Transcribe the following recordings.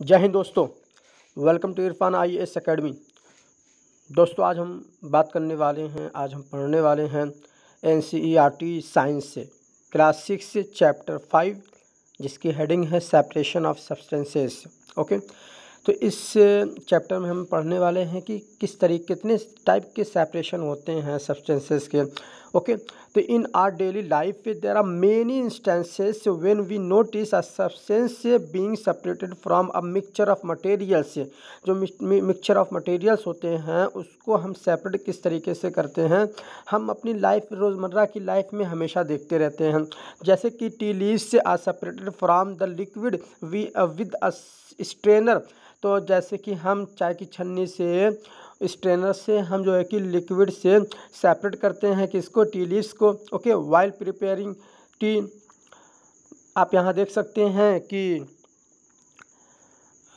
जय हिंद दोस्तों, welcome to Irfan IAS academy. दोस्तों आज हम बात करने वाले हैं, आज हम पढ़ने वाले हैं NCERT साइंस से क्लास 6 चैप्टर 5 जिसकी हेडिंग है सेपरेशन ऑफ सब्सटेंसेस। ओके, तो इस चैप्टर में हम पढ़ने वाले हैं कि किस तरीके कितने टाइप के सेपरेशन होते हैं सब्सटेंसेस के। ओके, तो in our daily life there are many instances when we notice a substance being separated from a mixture of materials. जो मिक्सचर ऑफ मटेरियल्स होते हैं उसको हम सेपरेट किस तरीके से करते हैं, हम अपनी लाइफ रोज़मर्रा की लाइफ में हमेशा देखते रहते हैं। जैसे कि tea leaves are separated from the liquid we with a strainer. तो जैसे कि हम चाय की छन्नी से स्ट्रेनर से हम जो है कि लिक्विड से सेपरेट करते हैं किसको, टी लीव्स को। ओके, वाइल प्रिपेयरिंग टी आप यहाँ देख सकते हैं कि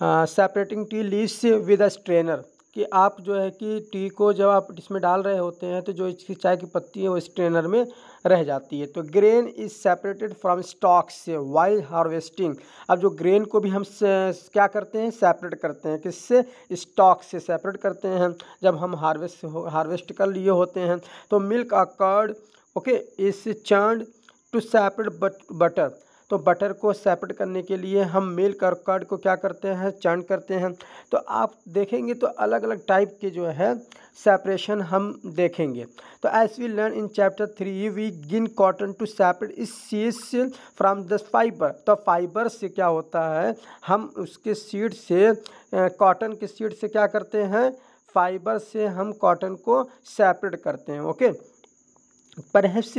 separating tea leaves with a strainer कि आप जो है कि टी को जब आप इसमें डाल रहे होते हैं तो जो इसकी चाय की पत्ती है वो स्ट्रेनर में रह जाती है। तो grain is separated from stocks से वाइल हार्वेस्टिंग। अब जो ग्रेन को भी हम क्या करते हैं, सेपरेट करते हैं किससे, स्टॉक से सेपरेट करते हैं जब हम हार्वेस्ट कर लिए होते हैं। तो milk uh curd okay is churned to separate butter. तो बटर को सेपरेट करने के लिए हम मिल्क और कर्ड को क्या करते हैं, चर्न करते हैं। तो आप देखेंगे तो अलग अलग टाइप के जो है सेपरेशन हम देखेंगे। तो as we learn in chapter 3 we gin cotton to separate its seeds from the fibre. तो फाइबर से क्या होता है, हम उसके सीड से कॉटन के सीड से क्या करते हैं, फाइबर से हम कॉटन को सेपरेट करते हैं। Okay, perhaps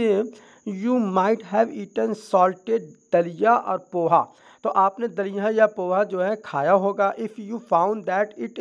you might have eaten salted daliya और पोहा। तो आपने दलिया या पोहा जो है खाया होगा। If you found that it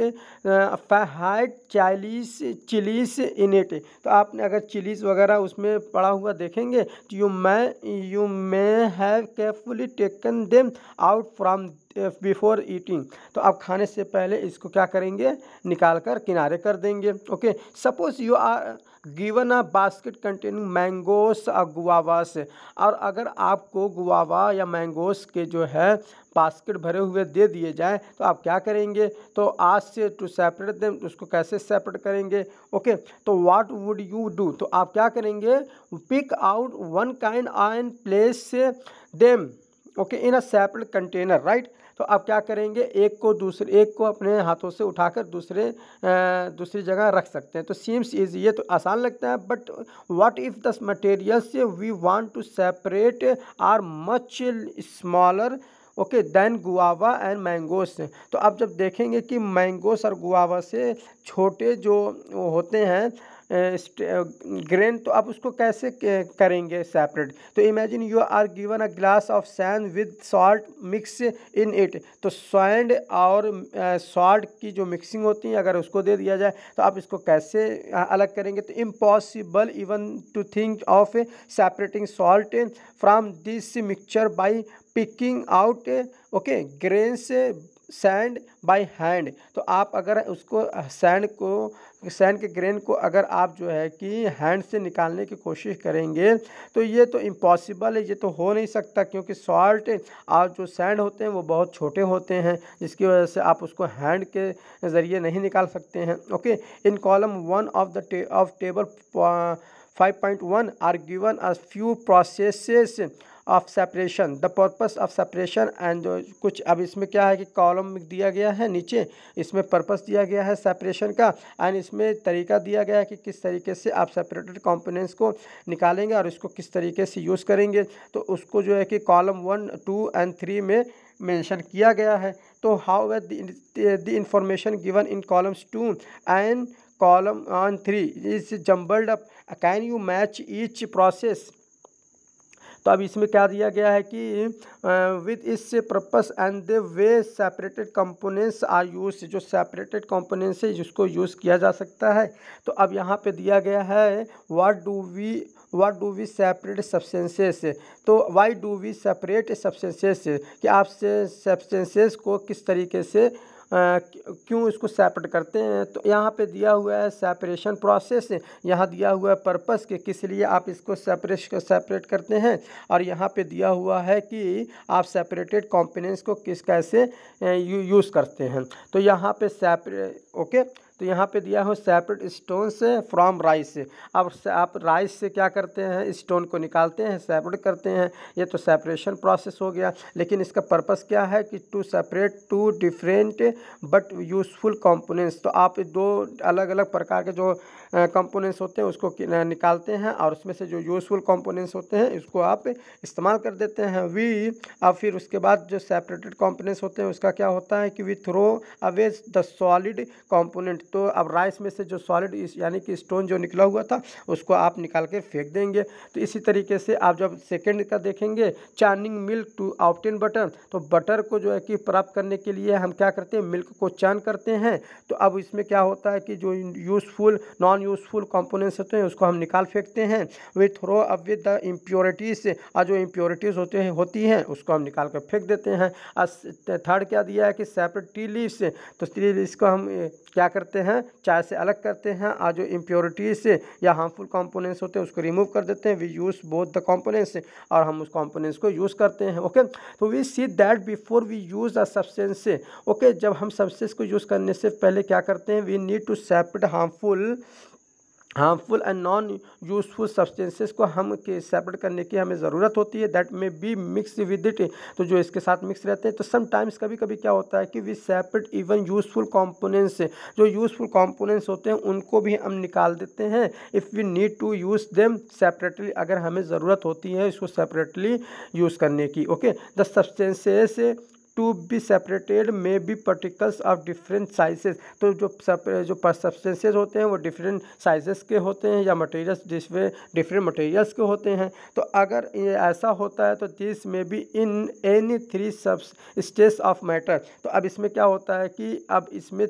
had chillies in it. तो आपने अगर चिलीज़ वगैरह उसमें पड़ा हुआ देखेंगे तो you may have carefully taken them out from before eating. तो आप खाने से पहले इसको क्या करेंगे, निकाल कर किनारे कर देंगे। Okay, suppose you are given a basket containing mangoes और गुआवास। और अगर आपको गुआवा या मैंगोस के जो है बास्केट भरे हुए दे दिए जाए तो आप क्या करेंगे, तो आज से टू सेपरेट देम, उसको कैसे सेपरेट करेंगे। ओके, तो व्हाट वुड यू डू, तो आप क्या करेंगे, pick out one kind and place them okay in a separate container right. तो आप क्या करेंगे, एक को अपने हाथों से उठाकर दूसरी जगह रख सकते हैं। तो सीम्स इजी, ये तो आसान लगता है, but what if the materials we want to separate are much smaller okay then guava and mangoes. तो आप जब देखेंगे कि मैंगोस और गुआवा से छोटे जो होते हैं ग्रेन, तो आप उसको कैसे करेंगे सेपरेट। तो imagine you are given a glass of sand with salt mix in it. तो सैंड और सॉल्ट की जो मिक्सिंग होती है अगर उसको दे दिया जाए तो आप इसको कैसे अलग करेंगे। तो impossible even to think of separating salt from this mixture by picking out okay grains sand by hand. तो आप अगर उसको सैंड के ग्रेन को अगर आप जो है कि हैंड से निकालने की कोशिश करेंगे तो ये तो इम्पॉसिबल है, ये तो हो नहीं सकता, क्योंकि सॉल्ट और जो सैंड होते हैं वो बहुत छोटे होते हैं जिसकी वजह से आप उसको हैंड के ज़रिए नहीं निकाल सकते हैं। Okay, in column 1 of table 5.1 are given a few processes of separation the purpose of separation and जो कुछ अब इसमें क्या है कि कॉलम दिया गया है नीचे, इसमें पर्पस दिया गया है सेपरेशन का एंड इसमें तरीका दिया गया है कि किस तरीके से आप सेपरेटेड कंपोनेंट्स को निकालेंगे और इसको किस तरीके से यूज़ करेंगे। तो उसको जो है कि कॉलम 1, 2 एंड 3 में मेंशन किया गया है। तो how the information given in columns 2 and column on 3 is jumbled up, can you match each process. तो अब इसमें क्या दिया गया है कि with its purpose and the way separated components are use. जो सेपरेटेड कंपोनेंट्स है जिसको यूज़ किया जा सकता है। तो अब यहाँ पे दिया गया है what do we separate substances. तो why do we separate substances, कि आप सब्सटेंसेस को किस तरीके से क्यों इसको सेपरेट करते हैं, तो यहाँ पे दिया हुआ है सेपरेशन प्रोसेस, यहाँ दिया हुआ है पर्पस के किस लिए आप इसको सेपरेट करते हैं, और यहाँ पे दिया हुआ है कि आप सेपरेटेड कंपोनेंट्स को कैसे यूज़ करते हैं। तो यहाँ पे ओके, तो यहाँ पे दिया हो सेपरेट स्टोन से फ्रॉम राइस से। अब आप राइस से क्या करते हैं, स्टोन को निकालते हैं, सेपरेट करते हैं, ये तो सेपरेशन प्रोसेस हो गया। लेकिन इसका पर्पस क्या है कि to separate two different but useful components. तो आप दो अलग अलग प्रकार के जो कंपोनेंट्स होते हैं उसको निकालते हैं, और उसमें से जो यूज़फुल कंपोनेंट्स होते हैं इसको आप इस्तेमाल कर देते हैं। अब फिर उसके बाद जो सेपरेटेड कंपोनेंट्स होते हैं उसका क्या होता है कि we throw away the solid component. तो अब राइस में से जो सॉलिड यानी कि स्टोन जो निकला हुआ था उसको आप निकाल के फेंक देंगे। तो इसी तरीके से आप जब सेकेंड का देखेंगे, churning milk to obtain butter, तो बटर को जो है कि प्राप्त करने के लिए हम क्या करते हैं, मिल्क को चर्न करते हैं। तो अब इसमें क्या होता है कि जो यूज़फुल नॉन यूज़फुल कंपोनेंट्स होते हैं उसको हम निकाल फेंकते हैं। We throw away the impurities, और जो इम्प्योरिटीज़ होती हैं उसको हम निकाल कर फेंक देते हैं। थर्ड क्या दिया है कि सेपरेट टी लीव्स, तो टी लीव्स को हम क्या करते हैं, चाय से अलग करते हैं, और जो इम्प्योरिटीज़ या हार्मफुल कंपोनेंट्स होते हैं उसको रिमूव कर देते हैं। We use both the components, और हम उस कंपोनेंट्स को यूज़ करते हैं। ओके, तो we see that before we use a substance, okay, जब हम सब्सटेंस को यूज़ करने से पहले क्या करते हैं, we need to separate harmful and non useful substances को हम के सेपरेट करने की हमें ज़रूरत होती है। दैट में बी मिक्स विद इट, तो जो इसके साथ मिक्स रहते हैं। तो समटाइम्स कभी कभी क्या होता है कि we separate even useful components, जो यूज़फुल कंपोनेंट्स होते हैं उनको भी हम निकाल देते हैं। If we need to use them separately, अगर हमें ज़रूरत होती है इसको सेपरेटली यूज़ करने की। Okay, the substances to be separated may be particles of different sizes, तो जो सब्सटेंसेज होते हैं वो डिफरेंट साइजेस के होते हैं या मटेरियल्स डिफरेंट मटेरियल्स के होते हैं। तो अगर ये ऐसा होता है तो दिस में बी इन एनी थ्री सब स्टेज ऑफ मैटर। तो अब इसमें क्या होता है कि अब इसमें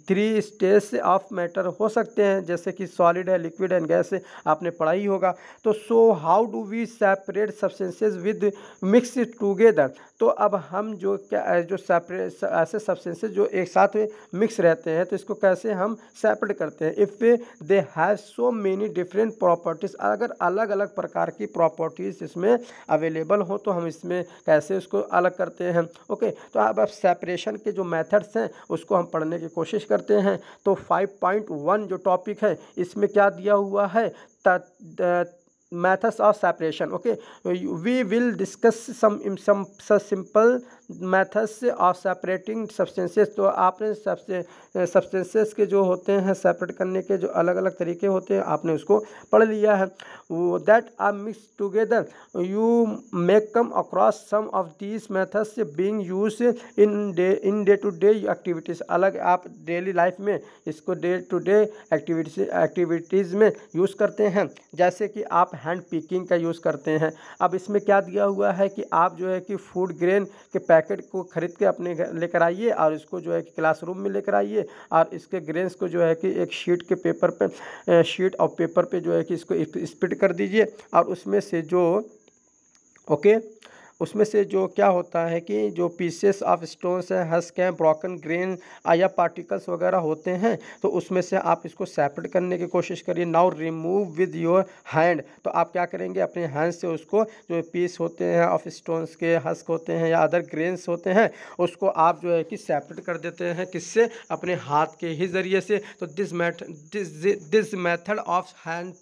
थ्री स्टेज ऑफ मैटर हो सकते हैं, जैसे कि सॉलिड है, लिक्विड एंड गैस है, आपने पढ़ा ही होगा। तो so how do we separate substances with mix together, तो अब हम जो सेपरेट ऐसे सब्सटेंसेस जो एक साथ में मिक्स रहते हैं तो इसको कैसे हम सेपरेट करते हैं। If they have so many different properties, अगर अलग अलग प्रकार की प्रॉपर्टीज़ इसमें अवेलेबल हो तो हम इसमें कैसे उसको अलग करते हैं। ओके, तो अब सेपरेशन के जो मेथड्स हैं उसको हम पढ़ने की कोशिश करते हैं। तो 5.1 जो टॉपिक है इसमें क्या दिया हुआ है, methods of separation. Okay, we will discuss some simple methods of separating substances। तो आपने सब्सटेंसेस के जो होते हैं सेपरेट करने के जो अलग अलग तरीके होते हैं आपने उसको पढ़ लिया है। That are mix together you may come across some of these methods being use in day to day activities. अलग आप डेली लाइफ में इसको डे टू डे एक्टिविटीज़ में यूज़ करते हैं, जैसे कि आप हैंड पिकिंग का यूज़ करते हैं। अब इसमें क्या दिया हुआ है कि आप जो है कि फूड ग्रेन के पैकेट को खरीद के अपने घर लेकर आइए और इसको जो है कि क्लासरूम में लेकर आइए, और इसके ग्रेन्स को जो है कि एक शीट ऑफ पेपर पे जो है कि इसको स्प्लिट कर दीजिए, और उसमें से जो क्या होता है कि जो पीसेस ऑफ स्टोन्स हैं, हस्क हैं, ब्रोकन ग्रेन या पार्टिकल्स वगैरह होते हैं, तो उसमें से आप इसको सेपरेट करने की कोशिश करिए। Now remove with your hand, तो आप क्या करेंगे, अपने हैंड से उसको जो पीस होते हैं ऑफ स्टोन्स के, हस्क होते हैं या अदर ग्रेन्स होते हैं, उसको आप जो है कि सेपरेट कर देते हैं। किससे, अपने हाथ के ही ज़रिए से। तो this method of hand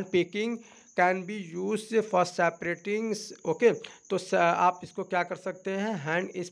picking can be use for separating. Okay, तो आप इसको क्या कर सकते हैं, इस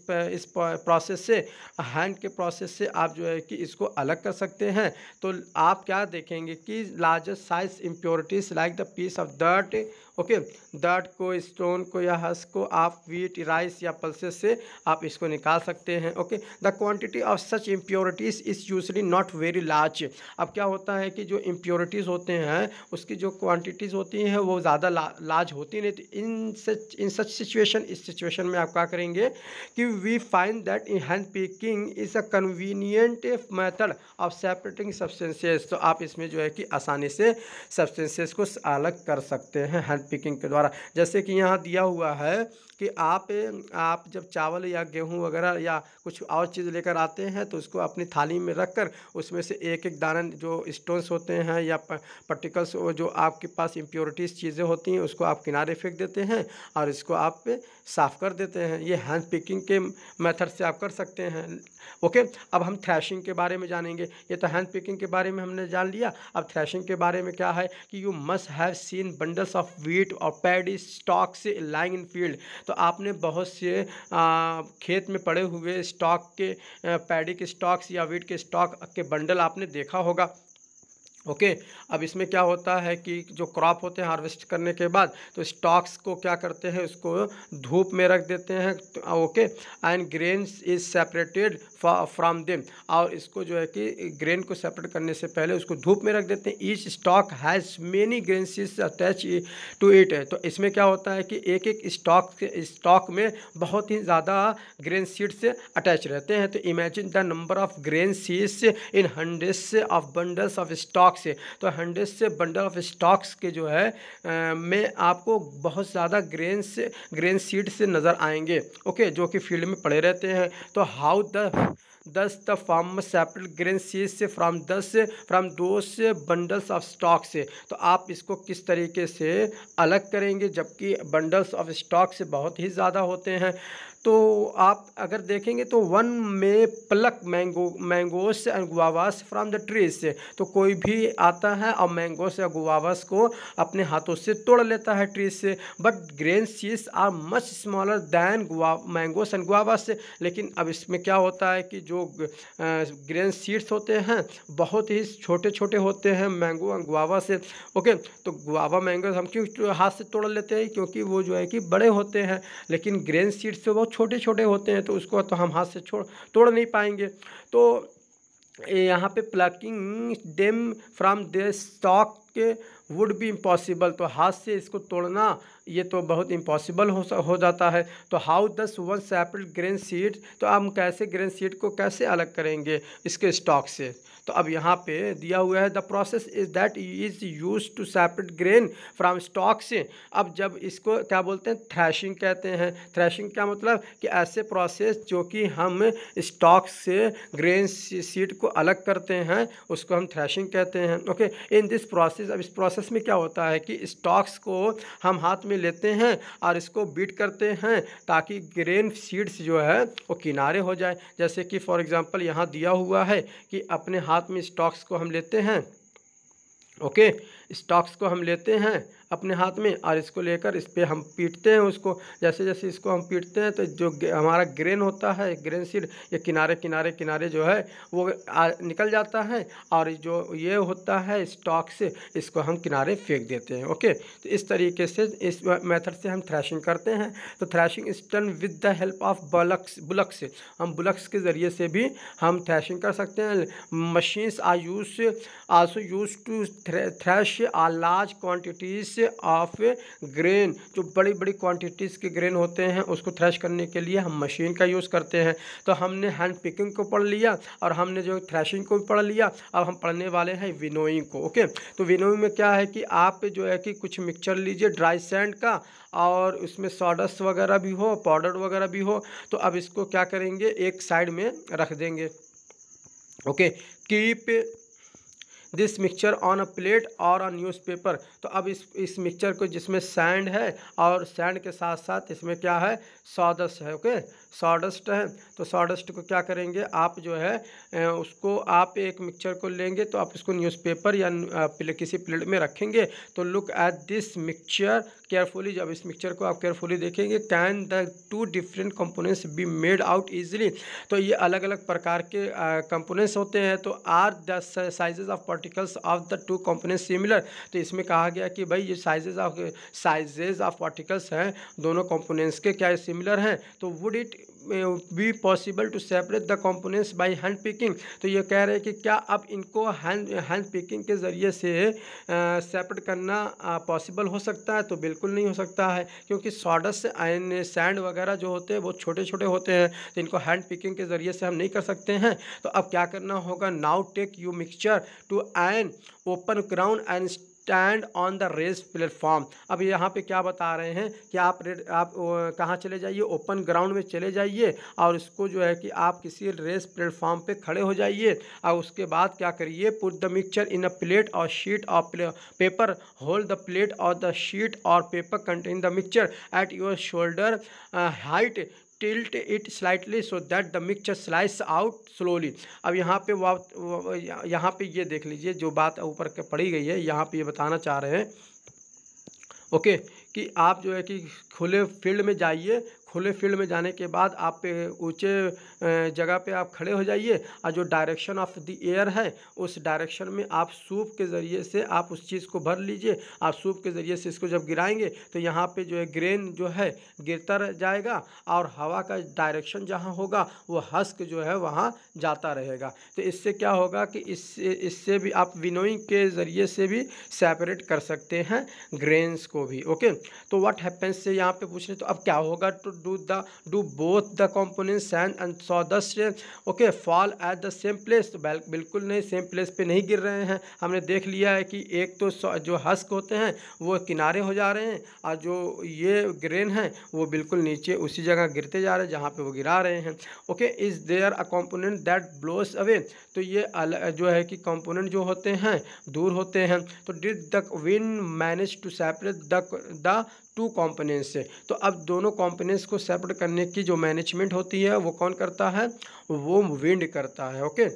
प्रोसेस से, हैंड के प्रोसेस से आप जो है कि इसको अलग कर सकते हैं। तो आप क्या देखेंगे कि largest size impurities like the piece of dirt, okay, dirt को, स्टोन को या हस्क को आप व्हीट, राइस या पल्सेस से आप इसको निकाल सकते हैं। Okay, the quantity of such impurities is usually not very large. अब क्या होता है कि जो इम्प्योरिटीज़ होते हैं उसकी जो क्वांटिटीज़ होती हैं वो ज़्यादा लार्ज होती नहीं। तो इन सच सिचुएशन, इस सिचुएशन में आप क्या करेंगे कि we find that in hand picking is a convenient method of separating substances. तो आप इसमें जो है कि आसानी से सब्सटेंसेस को अलग कर सकते हैं हैंड पिकिंग के द्वारा। जैसे कि यहाँ दिया हुआ है कि आप जब चावल या गेहूँ वगैरह या कुछ और चीज़ लेकर आते हैं तो उसको अपनी थाली में रख कर उसमें से एक एक दाना जो स्टोन्स होते हैं या पार्टिकल्स जो आपके पास इम्प्योरिटीज़ चीज़ें होती हैं उसको आप किनारे फेंक देते हैं और इसको आप साफ़ कर देते हैं। ये हैंड पिकिंग के मेथड से आप कर सकते हैं। ओके, अब हम थ्रैशिंग के बारे में जानेंगे। ये तो हैंड पिकिंग के बारे में हमने जान लिया। अब थ्रैशिंग के बारे में क्या है कि you must have seen bundles of wheat और paddy stalks lying in field. तो आपने बहुत से खेत में पड़े हुए स्टॉक के पैडी के स्टॉक्स या व्हीट के स्टॉक के बंडल आपने देखा होगा। ओके, अब इसमें क्या होता है कि जो क्रॉप होते हैं हार्वेस्ट करने के बाद तो स्टॉक्स को क्या करते हैं, उसको धूप में रख देते हैं। Okay, and grains is separated from them, और इसको जो है कि ग्रेन को सेपरेट करने से पहले उसको धूप में रख देते हैं। Each stalk has many grains attach to it. तो इसमें क्या होता है कि एक एक स्टॉक में बहुत ही ज़्यादा ग्रेन सीड्स अटैच रहते हैं। तो imagine the number of grain seeds in hundreds of bundles of stalk से। तो 100 से बंडल ऑफ स्टॉक्स के जो है में आपको बहुत ज़्यादा ग्रेन सीड से नज़र आएंगे। ओके, जो कि फील्ड में पड़े रहते हैं। तो how the farmer separate grain seed से from those bundles of stalk से। तो आप इसको किस तरीके से अलग करेंगे, जबकि बंडल्स ऑफ स्टॉक से बहुत ही ज़्यादा होते हैं। तो आप अगर देखेंगे तो वन में pluck mangoes and guavas from the trees से। तो कोई भी आता है और मैंगोस या गुआवास को अपने हाथों से तोड़ लेता है ट्रीज से। But grain seeds are much smaller than mangoes and guavas से। लेकिन अब इसमें क्या होता है कि जो ग्रेन सीड्स होते हैं बहुत ही छोटे छोटे होते हैं मैंगो और गुआवा से। ओके, तो गुआवा मैंगो हम क्यों हाथ से तोड़ लेते हैं, क्योंकि वो जो है कि बड़े होते हैं, लेकिन ग्रेन सीड्स से वो छोटे छोटे होते हैं, तो उसको तो हम हाथ से तोड़ नहीं पाएंगे। तो यहाँ पे plucking them from the stalk के वुड बी इम्पॉसिबल। तो हाथ से इसको तोड़ना ये तो बहुत इम्पॉसिबल हो जाता है। तो हाउ दस वन सेपरेट ग्रेन सीड। तो हम कैसे ग्रेन सीड को कैसे अलग करेंगे इसके स्टॉक से। तो अब यहाँ पे दिया हुआ है the process is that is use to separate grain from stalk से। अब जब इसको क्या बोलते हैं, थ्रैशिंग कहते हैं। थ्रैशिंग क्या मतलब कि ऐसे प्रोसेस जो कि हम स्टॉक से ग्रेन सीड को अलग करते हैं उसको हम थ्रैशिंग कहते हैं। ओके, इन दिस प्रोसेस, अब इस प्रोसेस में क्या होता है कि स्टॉक्स को हम हाथ में लेते हैं और इसको बीट करते हैं ताकि ग्रेन सीड्स जो है वो किनारे हो जाए। जैसे कि फॉर एग्जांपल यहाँ दिया हुआ है कि अपने हाथ में स्टॉक्स को हम लेते हैं। ओके, स्टॉक्स को हम लेते हैं अपने हाथ में और इसको लेकर इस पर हम पीटते हैं उसको। जैसे जैसे इसको हम पीटते हैं तो जो हमारा ग्रेन होता है, ग्रेन सीड, ये किनारे किनारे किनारे जो है वो निकल जाता है, और जो ये होता है स्टॉक से इसको हम किनारे फेंक देते हैं। ओके, तो इस तरीके से इस मेथड से हम थ्रैशिंग करते हैं। तो threshing is done with the help of bullocks से। हम बुलक्स के ज़रिए से भी हम थ्रैशिंग कर सकते हैं। Machines are also use to thresh a large quantities of grain. जो बड़ी बड़ी क्वांटिटीज़ के ग्रेन होते हैं उसको थ्रैश करने के लिए हम मशीन का यूज़ करते हैं। तो हमने हैंड पिकिंग को पढ़ लिया और हमने जो थ्रैशिंग को भी पढ़ लिया। अब हम पढ़ने वाले हैं विनोइंग को। ओके, तो विनोइंग में क्या है कि आप जो है कि कुछ मिक्सचर लीजिए ड्राई सैंड का, और उसमें सॉडस्ट वगैरह भी हो, पाउडर वगैरह भी हो। तो अब इसको क्या करेंगे, एक साइड में रख देंगे। Okay, keep this mixture on a plate और ऑन न्यूज़पेपर। तो अब इस मिक्सचर को, जिसमें सैंड है और सैंड के साथ साथ इसमें क्या है, सॉडस्ट है। ओके, सॉडस्ट है। तो सॉडस्ट को क्या करेंगे आप जो है उसको आप एक मिक्सचर को लेंगे तो आप इसको न्यूज़पेपर या किसी प्लेट में रखेंगे। तो look at this mixture carefully. जब इस मिक्सचर को आप केयरफुली देखेंगे, can the two different components be made out easily. तो ये अलग अलग प्रकार के कंपोनेंट्स होते हैं। तो are the sizes of particles of the two components similar. तो इसमें कहा गया कि भाई ये साइजेज ऑफ पार्टिकल्स हैं दोनों कंपोनेंट्स के, क्या सिमिलर हैं। तो would it be possible to separate the components by hand picking. तो ये कह रहे हैं कि क्या अब इनको हैंड पिकिंग के ज़रिए से सेपरेट करना पॉसिबल हो सकता है। तो बिल्कुल नहीं हो सकता है, क्योंकि सॉडस्ट एंड सैंड वगैरह जो होते हैं वो छोटे छोटे होते हैं। तो इनको हैंड पिकिंग के ज़रिए से हम नहीं कर सकते हैं। तो अब क्या करना होगा, now take you mixture to an open ground and stand on the raised platform. अब यहाँ पे क्या बता रहे हैं कि आप कहाँ चले जाइए, ओपन ग्राउंड में चले जाइए और उसको जो है कि आप किसी रेस प्लेटफॉर्म पे खड़े हो जाइए और उसके बाद क्या करिए, put the mixture in a plate और sheet of paper, hold the plate और द शीट और paper contain the mixture at your shoulder height, tilt it slightly so that the mixture slides out slowly. अब यहाँ पे यहाँ पे ये देख लीजिए जो बात ऊपर के पढ़ी गई है, यहाँ पे ये बताना चाह रहे हैं ओके कि आप जो है कि खुले फील्ड में जाइए, खुले फील्ड में जाने के बाद आप ऊंचे जगह पे आप खड़े हो जाइए और जो डायरेक्शन ऑफ द एयर है उस डायरेक्शन में आप सूप के ज़रिए से आप उस चीज़ को भर लीजिए। आप सूप के ज़रिए से इसको जब गिराएंगे तो यहाँ पे जो है ग्रेन जो है गिरता रह जाएगा और हवा का डायरेक्शन जहाँ होगा वो हस्क जो है वहाँ जाता रहेगा। तो इससे क्या होगा कि इससे भी आप विनोइंग के ज़रिए से भी सेपरेट कर सकते हैं ग्रेन्स को भी। ओके, तो व्हाट हैपेंस से यहाँ पे पूछ रहे तो अब क्या होगा, to do both the components sand and sawdust okay fall at the same place. तो बिल्कुल नहीं, सेम प्लेस पे नहीं गिर रहे हैं। हमने देख लिया है कि एक तो जो हस्क होते हैं वो किनारे हो जा रहे हैं और जो ये ग्रेन है वो बिल्कुल नीचे उसी जगह गिरते जा रहे हैं जहाँ पे वो गिरा रहे हैं। Okay, is there a component that blows away. तो ये जो है कि कंपोनेंट जो होते हैं दूर होते हैं। तो did the wind manage to separate the two components से। तो अब दोनों कॉम्पोनेंट्स को सेपरेट करने की जो मैनेजमेंट होती है वो कौन करता है, वो विंड करता है। Okay,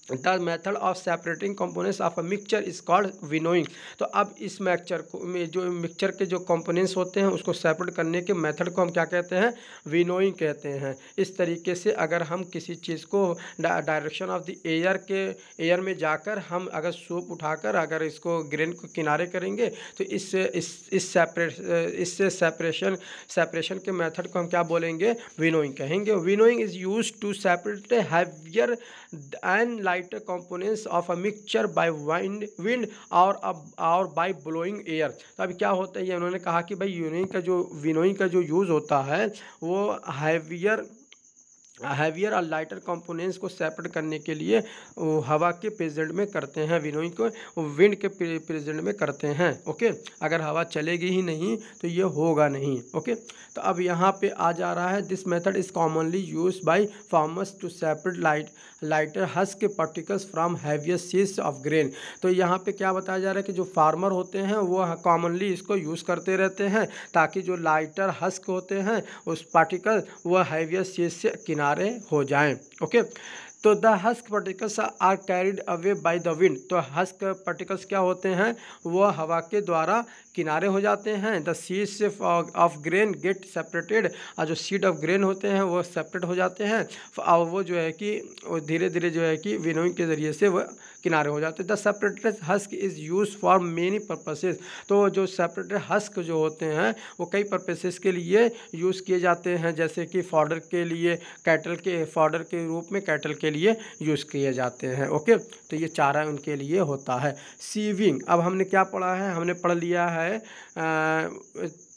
the method of separating components of a mixture is called winnowing. तो अब इस मिक्सचर को में जो मिक्सचर के जो कंपोनेंट्स होते हैं उसको सेपरेट करने के मेथड को हम क्या कहते हैं, विनोइंग कहते हैं। इस तरीके से अगर हम किसी चीज़ को डायरेक्शन ऑफ द एयर में जाकर हम अगर सूप उठाकर अगर इसको ग्रेन को किनारे करेंगे तो इससे सेपरेशन के मेथड को हम क्या बोलेंगे, विनोइंग कहेंगे। Winnowing is use to separate heavier and lighter components of a mixture by wind or by blowing air. तो अभी क्या होता है, ये उन्होंने कहा कि भाई विनोइंग का जो यूज़ होता है वो हैवियर और लाइटर कंपोनेंट्स को सेपरेट करने के लिए हवा के प्रेजेंट में करते हैं, विनोइंग को विंड के प्रेजेंट में करते हैं। ओके, अगर हवा चलेगी ही नहीं तो ये होगा नहीं। ओके, तो अब यहाँ पे आ जा रहा है, this method is commonly use by farmers to separate lighter husk particles from heavier seeds of grain. तो यहाँ पे क्या बताया जा रहा है कि जो फार्मर होते हैं वो कॉमनली इसको यूज़ करते रहते हैं ताकि जो लाइटर हस्क होते हैं उस पार्टिकल वह हैवियर सीड्स से किनारे हो जाएं। ओके, तो the husk particles are carried away by the wind. तो हस्क पार्टिकल्स क्या होते हैं, वो हवा के द्वारा किनारे हो जाते हैं। The seeds of grain get separated, और जो सीड ऑफ ग्रेन होते हैं वो सेपरेट हो जाते हैं और वो जो है कि धीरे धीरे जो है कि विनोइंग के ज़रिए से वो किनारे हो जाते हैं। The separated husk is use for many purposes. तो जो सेपरेटेड हस्क जो होते हैं वो कई पर्पसेस के लिए यूज़ किए जाते हैं, जैसे कि फॉडर के लिए, कैटल के फॉडर के रूप में कैटल के लिए यूज़ किए जाते हैं। ओके, तो ये चारा उनके लिए होता है। सीविंग, अब हमने क्या पढ़ा है, हमने पढ़ लिया है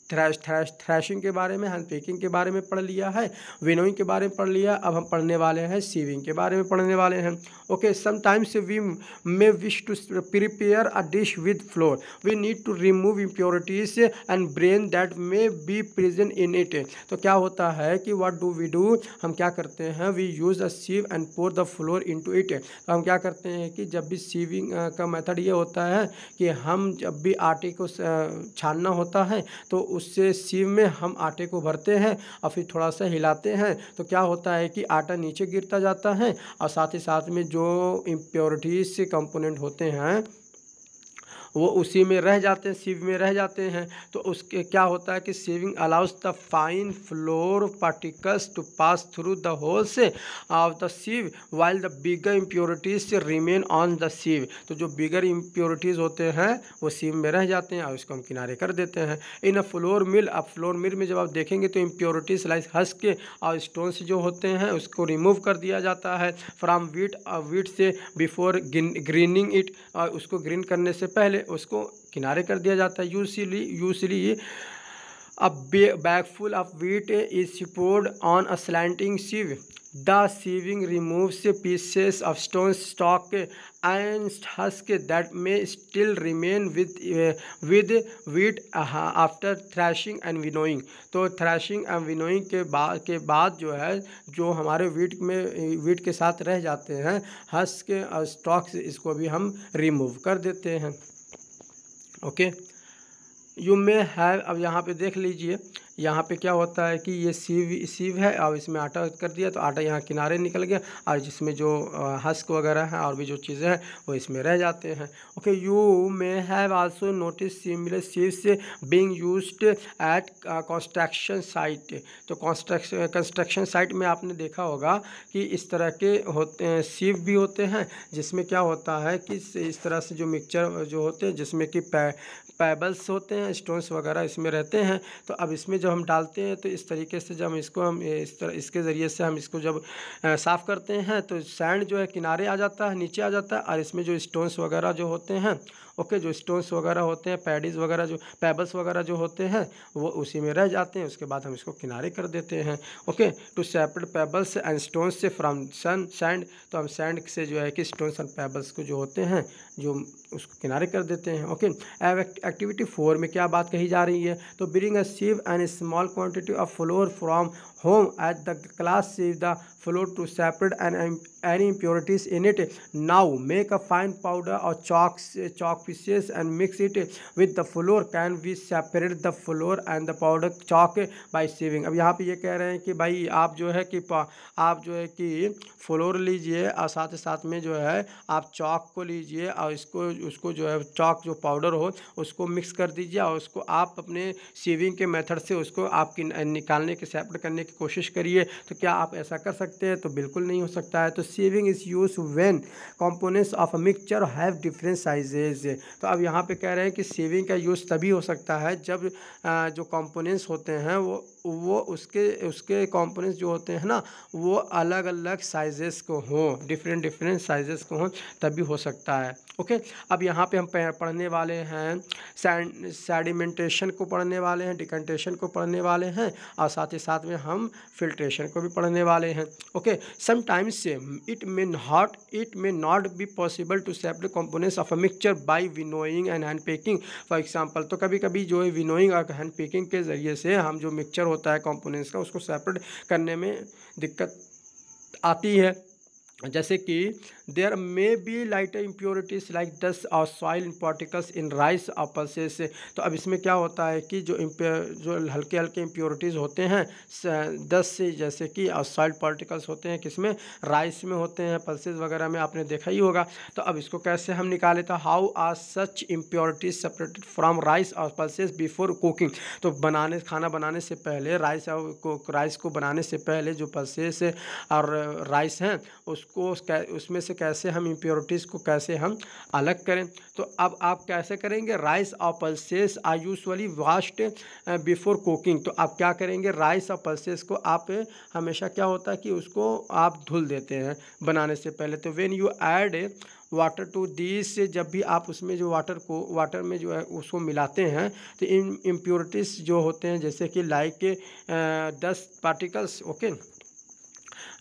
थ्रैशिंग के बारे में, अनपैकिंग के बारे में पढ़ लिया है, विनोइंग के बारे में पढ़ लिया। अब हम पढ़ने वाले हैं सीविंग के बारे में पढ़ने वाले हैं। Okay, sometimes we may wish to prepare a dish with flour, we need to remove impurities and bran that may be present in it. तो क्या होता है कि व्हाट डू वी डू, हम क्या करते हैं, we use a sieve and pour the flour into it. तो हम क्या करते हैं कि जब भी सीविंग का मेथड ये होता है कि हम जब भी आटे को छानना होता है तो उससे सीव में हम आटे को भरते हैं और फिर थोड़ा सा हिलाते हैं, तो क्या होता है कि आटा नीचे गिरता जाता है और साथ ही साथ में जो इम्प्योरिटीज से कंपोनेंट होते हैं वो उसी में रह जाते हैं, सीव में रह जाते हैं। तो उसके क्या होता है कि sieving allows the fine flour particles to pass through the holes of the sieve while the bigger impurities remain on the sieve. तो जो बिगर इम्प्योरिटीज़ होते हैं वो सीव में रह जाते हैं और उसको हम किनारे कर देते हैं। इन अ फ्लोर मिल, अब फ्लोर मिल में जब आप देखेंगे तो इम्प्योरिटीज लाइक हस्क के और स्टोन्स जो होते हैं उसको रिमूव कर दिया जाता है फ्रॉम वीट से बिफोर ग्रीनिंग इट, और उसको ग्रीन करने से पहले उसको किनारे कर दिया जाता है। Usually A bag full of wheat is poured on a slanting sieve. The sieving removes pieces of stone stalk and husk that may still remain with wheat after thrashing and winnowing. तो thrashing and winnowing के बाद जो है, जो हमारे wheat के साथ रह जाते हैं हस्क और स्टॉक्स, इसको भी हम रिमूव कर देते हैं। ओके, यू मे हैव, अब यहाँ पे देख लीजिए, यहाँ पे क्या होता है कि ये सीव है और इसमें आटा कर दिया तो आटा यहाँ किनारे निकल गया और जिसमें जो हस्क वगैरह है और भी जो चीज़ें हैं वो इसमें रह जाते हैं। Okay, you may have also notice similar sieves being used eight construction site. तो कंस्ट्रक्शन साइट में आपने देखा होगा कि इस तरह के होते हैं, सीव भी होते हैं, जिसमें क्या होता है कि इस तरह से जो मिक्सचर जो होते हैं जिसमें कि पेबल्स होते हैं, स्टोन्स वगैरह इसमें रहते हैं। तो अब इसमें जब हम डालते हैं तो इस तरीके से जब हम इसके ज़रिए से हम इसको जब साफ़ करते हैं तो सैंड जो है किनारे आ जाता है, नीचे आ जाता है, और इसमें जो स्टोन्स वगैरह जो होते हैं, ओके, जो स्टोन्स वगैरह होते हैं, पैडीज वगैरह जो पेबल्स वगैरह जो होते हैं वो उसी में रह जाते हैं। उसके बाद हम इसको किनारे कर देते हैं। Okay, to separate pebbles and stones से फ्रॉम सैंड, तो हम सैंड से जो है कि स्टोन्स एंड पेबल्स को जो होते हैं जो उसको किनारे कर देते हैं। ओके, एक्टिविटी 4 में क्या बात कही जा रही है, तो bring a sieve and a small quantity of flour from home at the class sieve the flour to separate any impurities in it. Now make a fine powder or chalk pieces and mix it with the flour. Can we separate the flour and the powder chalk by sieving? अब यहाँ पे ये कह रहे हैं कि भाई आप जो है कि फ्लोर लीजिए और साथ ही साथ में जो है आप चॉक को लीजिए और उसको जो है चॉक जो पाउडर हो उसको मिक्स कर दीजिए और उसको आप अपने सीविंग के मेथड से उसको आप निकालने के सेपरेट करने की कोशिश करिए। तो क्या आप ऐसा कर सकते हैं? तो बिल्कुल नहीं हो सकता है। तो sieving is use when components of a mixture have different sizes. तो अब यहाँ पे कह रहे हैं कि सीविंग का यूज़ तभी हो सकता है जब जो कंपोनेंट्स होते हैं वो उसके कंपोनेंट्स जो होते हैं ना वो अलग अलग साइजेस को हों, डिफरेंट साइजेस को हों, तभी हो सकता है। ओके, अब यहाँ पे हम पढ़ने वाले हैं सेडिमेंटेशन को पढ़ने वाले हैं, डिकंटेशन को पढ़ने वाले हैं और साथ ही साथ में हम फिल्ट्रेशन को भी पढ़ने वाले हैं। Okay, sometimes it may not be possible to separate components of a mixture by winnowing and hand picking for example. तो कभी कभी जो है विनोइंग और हैंड पेकिंग के ज़रिए से हम जो मिक्सचर होता है कंपोनेंट्स का उसको सेपरेट करने में दिक्कत आती है। जैसे कि there may be lighter impurities like dust or soil particles in rice or pulses से। तो अब इसमें क्या होता है कि जो हल्के हल्के इम्प्योरिटीज़ होते हैं डस्ट से, जैसे कि और सॉइल पार्टिकल्स होते हैं किसमें, राइस में होते हैं, पल्सेस वगैरह में आपने देखा ही होगा। तो अब इसको कैसे हम निकालें, तो how are such impurities separated from rice or pulses before cooking. तो खाना बनाने से पहले राइस को बनाने से पहले जो पल्सेस और राइस हैं उसमें से कैसे हम इम्प्योरिटीज़ को कैसे हम अलग करें। तो अब आप कैसे करेंगे, rice or pulses are usually washed before cooking. तो आप क्या करेंगे, राइस और पल्सेस को आप हमेशा क्या होता है कि उसको आप धुल देते हैं बनाने से पहले। तो when you add water to this, जब भी आप उसमें जो वाटर में जो है उसको मिलाते हैं तो इम्प्योरिटीज़ जो होते हैं जैसे कि लाइक डस्ट पार्टिकल्स, ओके,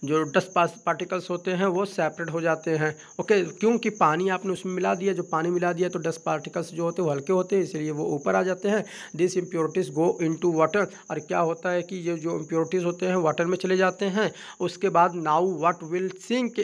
जो डस्ट पार्टिकल्स होते हैं वो सेपरेट हो जाते हैं। ओके, क्योंकि पानी आपने उसमें मिला दिया, जो पानी मिला दिया तो डस्ट पार्टिकल्स जो होते हैं वो हल्के होते हैं, इसलिए वो ऊपर आ जाते हैं। This impurities go into water, और क्या होता है कि ये जो इम्प्योरिटीज़ होते हैं वाटर में चले जाते हैं। उसके बाद now what will sink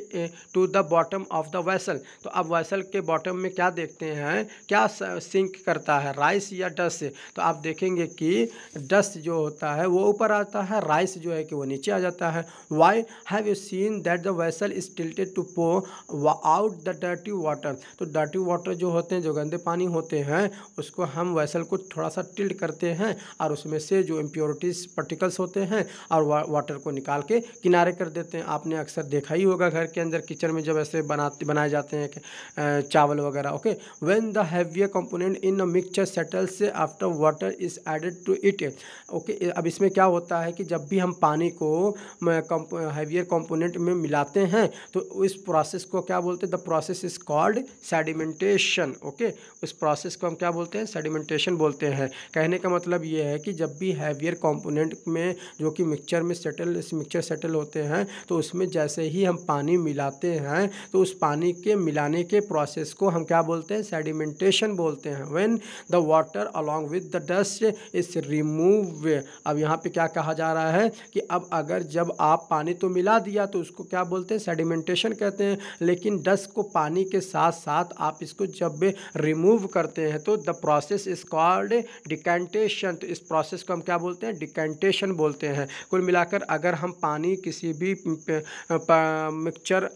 to the bottom of the vessel. तो अब वेसल के बॉटम में क्या देखते हैं, क्या सिंक करता है, राइस या डस्ट से। तो आप देखेंगे कि डस्ट जो होता है वो ऊपर आता है, राइस जो है कि वो नीचे आ जाता है। Why have you seen that the vessel is tilted to pour out the dirty water. तो डर्टी वाटर जो होते हैं, जो गंदे पानी होते हैं, उसको हम वेसल को थोड़ा सा टिल्ट करते हैं और उसमें से जो इम्प्योरिटीज़ पार्टिकल्स होते हैं और वाटर को निकाल के किनारे कर देते हैं। आपने अक्सर देखा ही होगा घर के अंदर किचन में जब ऐसे बनाए जाते हैं चावल वगैरह। Okay, when the heavier component in a mixture settles after water is added to it. Okay, अब इसमें क्या होता है कि जब भी हम पानी को हैवियर हैवियर कंपोनेंट में मिलाते हैं तो इस प्रोसेस को क्या बोलते हैं, the process is called sedimentation. Okay, उस प्रोसेस को हम क्या बोलते हैं, सेडिमेंटेशन बोलते हैं। कहने का मतलब ये है कि जब भी हैवियर कंपोनेंट में जो कि मिक्सचर में मिक्सचर सेटल होते हैं तो उसमें जैसे ही हम पानी मिलाते हैं तो उस पानी के मिलाने के प्रोसेस को हम क्या बोलते हैं, सेडिमेंटेशन बोलते हैं। When the water along with the dust is remove. अब यहाँ पे क्या कहा जा रहा है कि अब अगर जब आप पानी तो मिला दिया तो उसको क्या बोलते हैं, सेडिमेंटेशन कहते हैं, लेकिन डस्ट को पानी के साथ साथ आप इसको जब रिमूव करते हैं तो the process is called decantation. तो इस प्रोसेस को हम क्या बोलते हैं, डिकेंटेशन बोलते हैं। कुल मिलाकर अगर हम पानी किसी भी मिक्सचर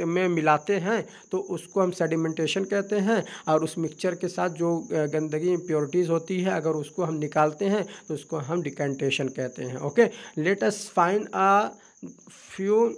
में मिलाते हैं तो उसको हम सेडिमेंटेशन कहते हैं, और उस मिक्सचर के साथ जो गंदगी इम्प्योरिटीज़ होती है अगर उसको हम निकालते हैं तो उसको हम डिकेंटेशन कहते हैं। Okay, let us find a few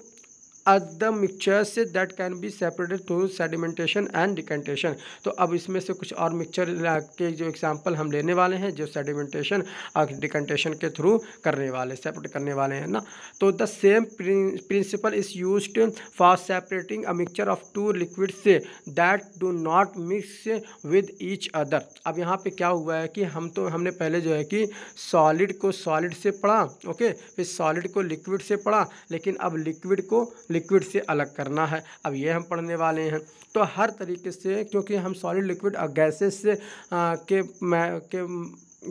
the mixtures that can be separated through sedimentation and decantation। तो अब इसमें से कुछ और मिक्सचर के जो एग्जांपल हम लेने वाले हैं जो सेडिमेंटेशन और डिकेंटेशन के थ्रू करने वाले, सेपरेट करने वाले हैं ना। तो the same principle is used for separating a mixture of two liquids that do not mix with each other. अब यहाँ पे क्या हुआ है कि हमने पहले जो है कि सॉलिड को सॉलिड से पढ़ा, ओके, फिर सॉलिड को लिक्विड से पढ़ा, लेकिन अब लिक्विड को लिक्विड से अलग करना है, अब ये हम पढ़ने वाले हैं। तो हर तरीके से, क्योंकि हम सॉलिड लिक्विड और गैसेस के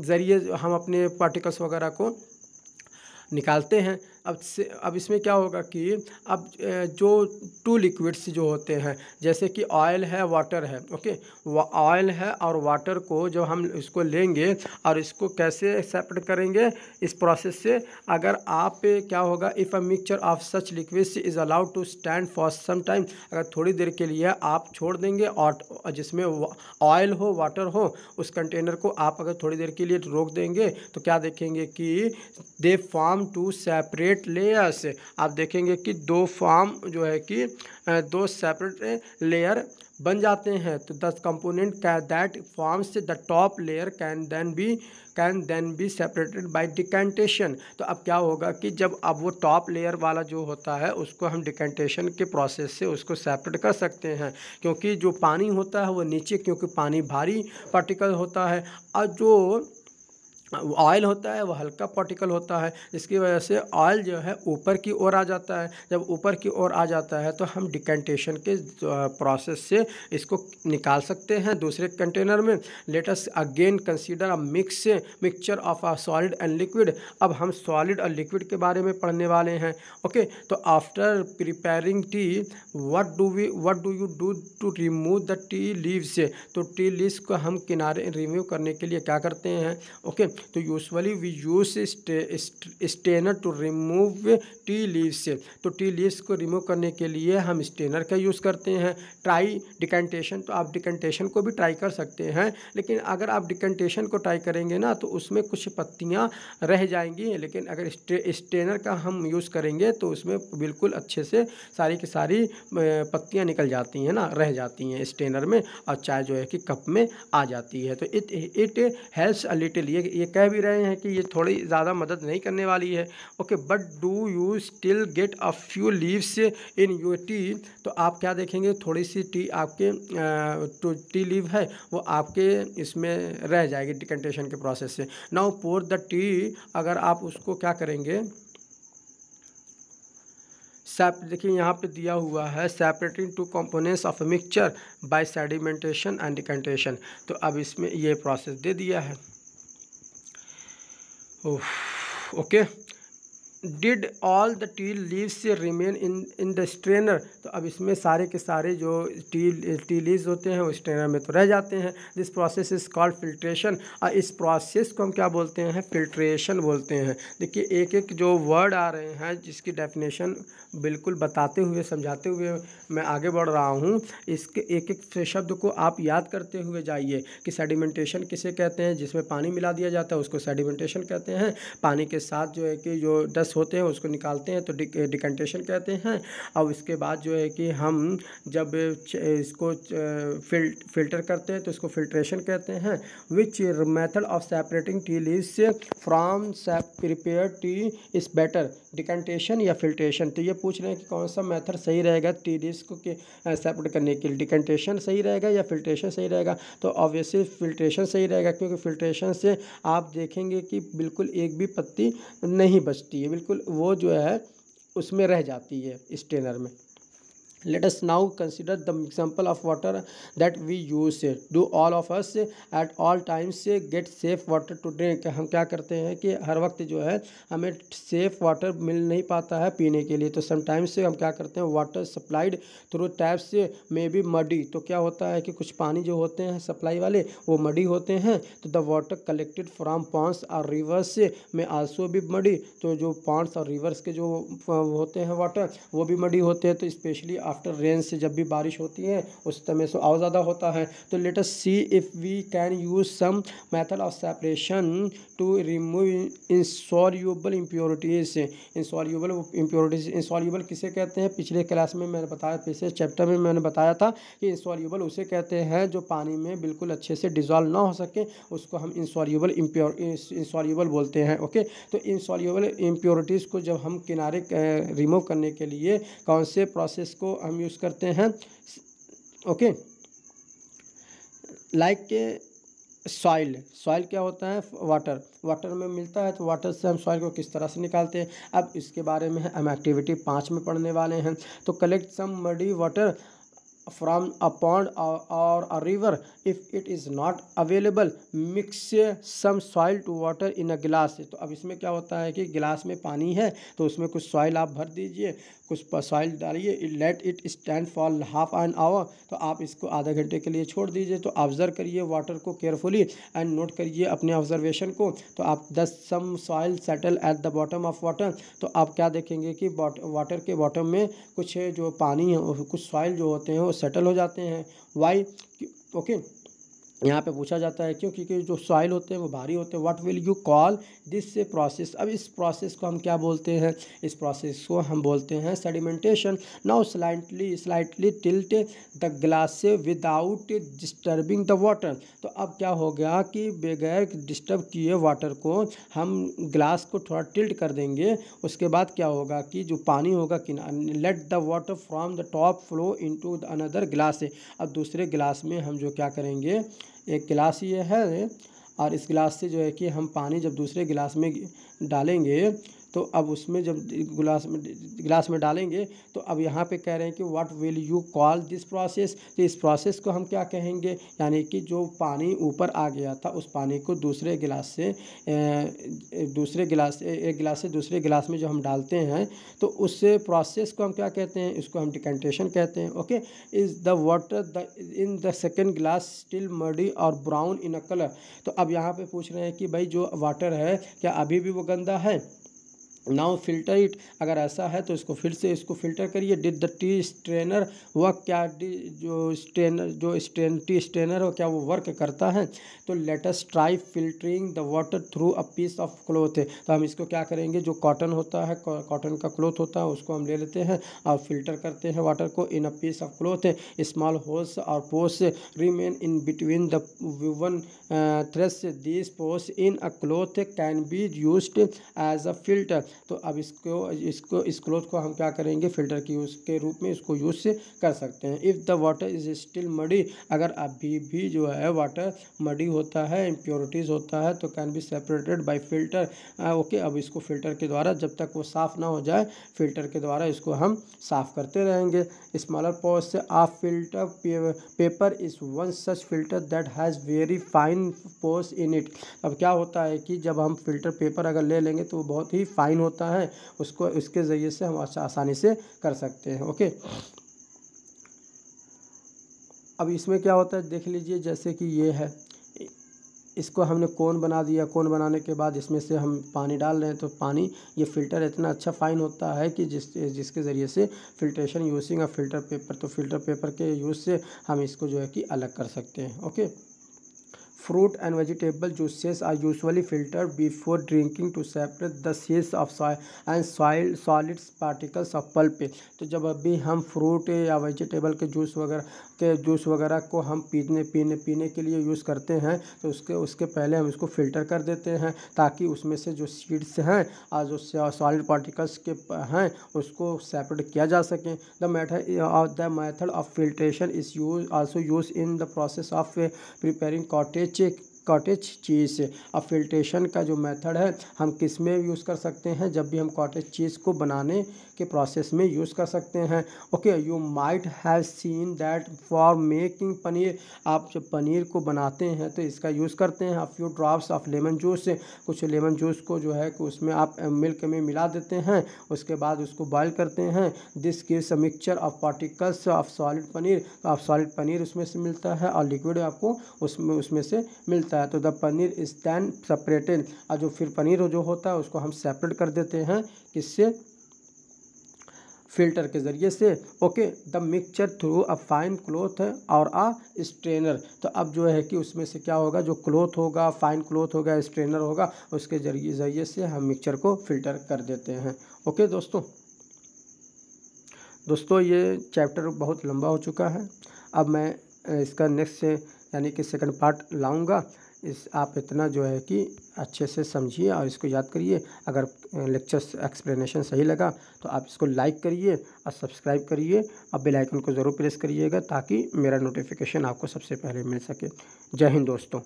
ज़रिए हम अपने पार्टिकल्स वगैरह को निकालते हैं। अब इसमें क्या होगा कि अब जो टू लिक्विड्स जो होते हैं जैसे कि ऑयल है, वाटर है, ओके, ऑयल है और वाटर को जब हम इसको लेंगे और इसको कैसे सेपरेट करेंगे इस प्रोसेस से, अगर आप क्या होगा, if a mixture of such liquids is allowed to stand for some time, अगर थोड़ी देर के लिए आप छोड़ देंगे और जिसमें ऑयल हो, वाटर हो, उस कंटेनर को आप अगर थोड़ी देर के लिए रोक देंगे तो क्या देखेंगे कि they form two separate layers. आप देखेंगे कि दो फॉर्म जो है कि दो सेपरेट लेयर बन जाते हैं। तो the component that forms the top layer can then be separated by decantation. तो अब क्या होगा कि जब अब वो टॉप लेयर वाला जो होता है उसको हम डिकेंटेशन के प्रोसेस से उसको सेपरेट कर सकते हैं, क्योंकि जो पानी होता है वो नीचे, क्योंकि पानी भारी पार्टिकल होता है और जो ऑयल होता है वो हल्का पार्टिकल होता है, जिसकी वजह से ऑयल जो है ऊपर की ओर आ जाता है। जब ऊपर की ओर आ जाता है तो हम डिकेंटेशन के प्रोसेस से इसको निकाल सकते हैं दूसरे कंटेनर में। Let us again consider a mixture of a solid and liquid. अब हम सॉलिड और लिक्विड के बारे में पढ़ने वाले हैं। ओके, तो after preparing tea what do you do to remove the tea leaves. तो टी लीव्स को हम किनारे रिमूव करने के लिए क्या करते हैं, ओके, तो usually we use strainer to remove tea leaves. तो टी लीव्स को रिमूव करने के लिए हम स्टेनर का यूज़ करते हैं। ट्राई डिकेंटेशन, तो आप डिकेंटेशन को भी ट्राई कर सकते हैं, लेकिन अगर आप डिकेंटेशन को ट्राई करेंगे ना तो उसमें कुछ पत्तियां रह जाएंगी, लेकिन अगर स्टेनर का हम यूज़ करेंगे तो उसमें बिल्कुल अच्छे से सारी की सारी पत्तियां निकल जाती हैं ना, रह जाती हैं स्टेनर में, और चाय जो है कि कप में आ जाती है। तो इट हेल्प्स अ लिटिल। ये कह भी रहे हैं कि ये थोड़ी ज़्यादा मदद नहीं करने वाली है। Okay, but do you still get a few leaves in your T. तो आप क्या देखेंगे, थोड़ी सी टी आपके तो टी लीव है वो आपके इसमें रह जाएगी डिकेंटेशन के प्रोसेस से। नाउ पोर द टी, अगर आप उसको क्या करेंगे, देखिए यहाँ पे दिया हुआ है separating two components of mixture by sedimentation and decantation. तो अब इसमें ये प्रोसेस दे दिया है। Okay, did all the tea leaves remain in the strainer. तो अब इसमें सारे के सारे जो टी लीव्स होते हैं वो स्ट्रेनर में तो रह जाते हैं। This process is called filtration. और इस प्रोसेस को हम क्या बोलते हैं, फिल्ट्रेशन बोलते हैं। देखिए एक एक जो वर्ड आ रहे हैं जिसकी डेफिनेशन बिल्कुल बताते हुए समझाते हुए मैं आगे बढ़ रहा हूँ। इसके एक एक शब्द को आप याद करते हुए जाइए कि सेडिमेंटेशन किसे कहते हैं, जिसमें पानी मिला दिया जाता है उसको सेडिमेंटेशन कहते हैं। पानी के साथ जो है कि जो डस्ट रस होते हैं उसको निकालते हैं तो डिकंटेशन कहते हैं। और इसके बाद जो है कि हम जब इसको फिल्टर करते हैं तो इसको फिल्ट्रेशन कहते हैं। Which method of separating tea leaves from prepared tea is better, decantation या फिल्ट्रेशन। तो ये पूछ रहे हैं कि कौन सा मेथड सही रहेगा टी लीव्स को सेपरेट करने के लिए, डिकंटेशन सही रहेगा या फिल्ट्रेशन सही रहेगा। तो ऑब्वियसली फिल्ट्रेशन सही रहेगा, क्योंकि फिल्ट्रेशन से आप देखेंगे कि बिल्कुल एक भी पत्ती नहीं बचती है, बिल्कुल वो जो है उसमें रह जाती है स्ट्रेनर में। Let us now consider the example of water that we use. Do all of us at all times get safe water to drink? हम क्या करते हैं कि हर वक्त जो है हमें सेफ वाटर मिल नहीं पाता है पीने के लिए। तो समटाइम्स से हम क्या करते हैं, वाटर सप्लाइड थ्रू टैप्स में भी मडी। तो क्या होता है कि कुछ पानी जो होते हैं सप्लाई वाले वो मडी होते हैं। तो the water collected from ponds और रिवर्स में आल्सो भी मडी। तो जो पॉन्ड्स और रिवर्स के जो होते हैं वाटर वो भी मडी होते हैं। तो स्पेशली आफ्टर रेन से जब भी बारिश होती है उस समय से और ज़्यादा होता है। तो let us see if we can use some method of separation to remove insoluble impurities. Insoluble किसे कहते हैं, पिछले क्लास में मैंने बताया, पिछले चैप्टर में मैंने बताया था कि इंसॉल्यूबल उसे कहते हैं जो पानी में बिल्कुल अच्छे से डिज़ोल्व ना हो सके, उसको हम इंसॉल्यूबल बोलते हैं। ओके, तो इंसॉल्यूबल इम्प्योरिटीज़ को जब हम किनारे रिमूव करने के लिए कौन से प्रोसेस को हम यूज़ करते हैं, ओके, लाइक सॉइल क्या होता है, वाटर में मिलता है। तो वाटर से हम सॉइल को किस तरह से निकालते हैं, अब इसके बारे में हम एक्टिविटी 5 में पढ़ने वाले हैं। तो collect some muddy water from a pond or a river. If it is not available, mix some soil to water in a glass. तो अब इसमें क्या होता है कि गिलास में पानी है तो उसमें कुछ सॉइल आप भर दीजिए, कुछ सॉइल डालिए, let it stand for half an hour. तो आप इसको आधा घंटे के लिए छोड़ दीजिए। तो ऑब्जर्व करिए वाटर को केयरफुली एंड नोट करिए अपने ऑब्जर्वेशन को। तो आप 10 some soil settle at the bottom of water. तो आप क्या देखेंगे कि वाटर के बॉटम में कुछ जो पानी है और कुछ सॉइल जो होते हैं वो सेटल हो जाते हैं। वाई, ओके, यहाँ पे पूछा जाता है क्यों, क्योंकि जो सॉइल होते हैं वो भारी होते हैं। What will you call this process? अब इस प्रोसेस को हम क्या बोलते हैं, इस प्रोसेस को हम बोलते हैं sedimentation. Now slightly tilt the glass without disturbing the water. तो अब क्या हो गया कि बगैर डिस्टर्ब किए वाटर को हम ग्लास को थोड़ा टिल्ट कर देंगे। उसके बाद क्या होगा कि जो पानी होगा let the water from the top flow into another glass. अब दूसरे गिलास में हम जो क्या करेंगे, एक गिलास ये है और इस गिलास से जो है कि हम पानी जब दूसरे गिलास में डालेंगे तो अब उसमें जब गिलास में डालेंगे तो अब यहाँ पे कह रहे हैं कि what will you call this process. तो इस प्रोसेस को हम क्या कहेंगे, यानी कि जो पानी ऊपर आ गया था उस पानी को दूसरे गिलास से एक गिलास से दूसरे गिलास में जो हम डालते हैं तो उस प्रोसेस को हम क्या कहते हैं, इसको हम डिकंटेशन कहते हैं। Okay, is the water in the second glass still muddy और ब्राउन इन अ कलर। तो अब यहाँ पे पूछ रहे हैं कि भाई जो वाटर है क्या अभी भी वो गंदा है। नाउ फिल्टर इट, अगर ऐसा है तो इसको फिर से इसको फिल्टर करिए। Did the tea strainer work, क्या टी स्ट्रेनर हो क्या वो वर्क करता है। तो let us try filtering the water through a piece of cloth. तो हम इसको क्या करेंगे, जो कॉटन होता है, कॉटन का क्लॉथ होता है उसको हम ले लेते हैं और फिल्टर करते हैं वाटर को in a piece of cloth. Small holes और pores remain in between the woven threads. This pores in a cloth can be used as a filter. तो अब इस क्लॉथ को हम क्या करेंगे, फिल्टर की यूज़ के रूप में इसको यूज़ से कर सकते हैं। If the water is still muddy, अगर अभी भी जो है वाटर मडी होता है, इम्प्योरिटीज़ होता है, तो can be separated bye filter. Okay, अब इसको फिल्टर के द्वारा जब तक वो साफ़ ना हो जाए फिल्टर के द्वारा इसको हम साफ़ करते रहेंगे। Smaller pores of filter paper is one such filter that has very fine pores in it. अब क्या होता है कि जब हम फिल्टर पेपर अगर ले लेंगे तो वो बहुत ही फाइन होता है, उसको इसके ज़रिए से हम आसानी से कर सकते हैं। ओके, अब इसमें क्या होता है देख लीजिए, जैसे कि ये है, इसको हमने कोन बना दिया। कोन बनाने के बाद इसमें से हम पानी डाल रहे हैं तो पानी ये फ़िल्टर इतना अच्छा फाइन होता है कि जिसके ज़रिए से filtration using a filter paper, तो फिल्टर पेपर के यूज़ से हम इसको जो है कि अलग कर सकते हैं। Okay, fruit and vegetable juices are usually filtered before drinking to separate the seeds of soil and soil solids particles of pulp। तो जब अभी हम फ्रूट या वेजिटेबल के जूस वगैरह को हम पीने के लिए यूज़ करते हैं तो उसके पहले हम इसको फ़िल्टर कर देते हैं ताकि उसमें से जो सीड्स हैं और जो सॉलिड पार्टिकल्स के हैं उसको सेपरेट किया जा सके। The method of filtration is also use in the process of preparing cottage चीज़। अब फिल्ट्रेशन का जो मेथड है हम किस में यूज़ कर सकते हैं, जब भी हम कॉटेज चीज़ को बनाने के प्रोसेस में यूज़ कर सकते हैं। Okay, you might have seen that for making paneer, आप जब पनीर को बनाते हैं तो इसका यूज़ करते हैं। Few drops of lemon juice, कुछ लेमन जूस को जो है कि उसमें आप मिल्क में मिला देते हैं, उसके बाद उसको बॉयल करते हैं। This gives a mixture of particles of solid paneer, तो आप सॉलिड पनीर उसमें से मिलता है और लिक्विड आपको उसमें से मिलता है। तो the paneer is then separated, और जो फिर पनीर जो होता है उसको हम सेपरेट कर देते हैं, किससे, फिल्टर के ज़रिए से। Okay, the mixture through a fine cloth और अ स्ट्रेनर, तो अब जो है कि उसमें से क्या होगा, जो क्लॉथ होगा, फाइन क्लॉथ होगा, स्ट्रेनर होगा, उसके ज़रिए से हम मिक्सचर को फिल्टर कर देते हैं। ओके दोस्तों ये चैप्टर बहुत लंबा हो चुका है। अब मैं इसका नेक्स्ट यानी कि सेकंड पार्ट लाऊंगा। आप इतना जो है कि अच्छे से समझिए और इसको याद करिए। अगर लेक्चर्स एक्सप्लेनेशन सही लगा तो आप इसको लाइक करिए और सब्सक्राइब करिए और बेल आइकन को ज़रूर प्रेस करिएगा ताकि मेरा नोटिफिकेशन आपको सबसे पहले मिल सके। जय हिंद दोस्तों।